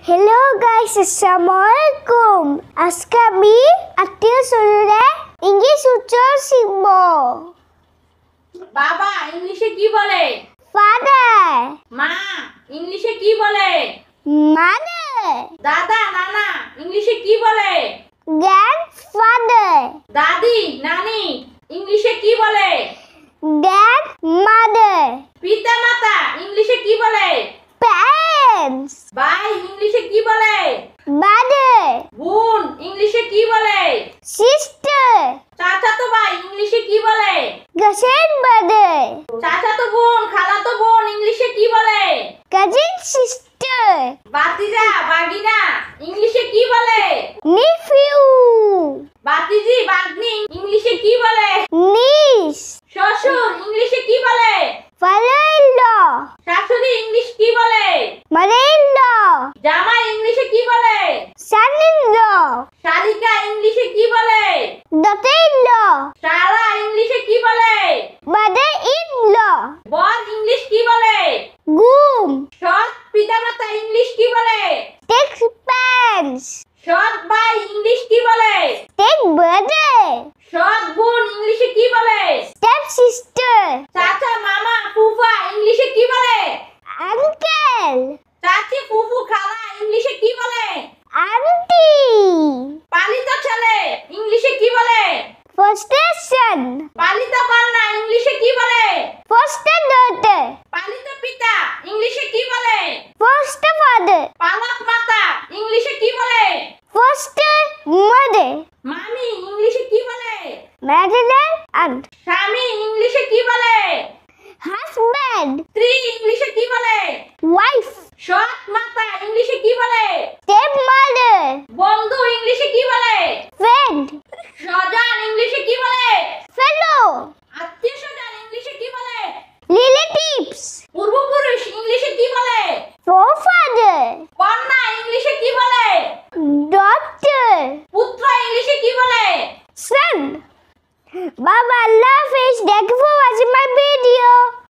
Hello guys, আসসালামু আলাইকুম। আজকে আমি আত্মীয় স্বজনে ইংলিশ উচ্চারণ শিখব। বাবা ইংলিশে কি বলে? ফাদার। মা ইংলিশে কি বলে? মাদার। দাদা নানা ইংলিশে কি বলে? গ্র্যান্ডফাদার। দাদি নানি ইংলিশে কি বলে? গ্র্যান্ডমাদার। পিতা মাতা ইংলিশে কি বলে? প্যারেন্টস। ভাই ইংলিশে কি বলে? ব্রাদার। বোন ইংলিশে কি বলে? সিস্টার। চাচাতো ভাই ইংলিশে কি বলে? গ্র্যান্ডমাদার। চাচাতো বোন খালাতো বোন ইংলিশে কি বলে? Cousin sister. ভাতিজা ভাগিনা ইংলিশে কি বলে? নিফিউ। ভাতিজি ভাগ্নি ইংলিশে কি বলে? নিস। শ্বশুর ইংলিশে কি বলে? ফাদার-ইন-ল। শাশুড়ি ইংলিশ কি বলে? মাদার-ইন-ল। জামাই ইংলিশে কি বলে? সন-ইন-ল। শালিকা ইংলিশে কি বলে? ডটার-ইন-ল। শালা ইংলিশে কি বলে? মাদার-ইন-ল। বর ইংলিশ কি বলে? গুম। সৎ পিতামাতা ইংলিশ কি বলে? টেক প্যান্টস। সৎ ভাই ইংলিশ কি বলে? টেক ব্রাদার। সৎ বোন ইংলিশে কি বলে? Step sister. চাচা মামা ফুফা ইংলিশে কি বলে? আঙ্কেল। চাচি ফুফু খালা ইংলিশে কি বলে? আন্টি। পালিত ছেলে ইংলিশে কি বলে? Foster son. পালিত কন্যা ইংলিশে কি বলে? Foster daughter. পালিত পিতা ইংলিশে কি বলে? Foster father. পালক মাতা ইংলিশে কি বলে? Foster mother. মামি ইংলিশে কি বলে? Maternal aunt. স্বামী ইংলিশে কি বলে? হাজব্যান্ড। স্ত্রী ইংলিশে কি বলে? ওয়াইফ। সৎ মাতা ইংলিশে কি বলে? Step mother. বন্ধু ইংলিশে কি বলে? ফ্রেন্ড। স্বজন ইংলিশে কি বলে? ফেলো। আত্মীয় স্বজন ইংলিশে কি বলে? রিলেটিভস। পূর্বপুরুষ ইংলিশে কি বলে? ফোরফাদার। কন্যা ইংলিশে কি বলে? ডটার। পুত্র ইংলিশে কি বলে? সন। বাবা, আল্লাহ হাফেজ। Thank you for watching my video.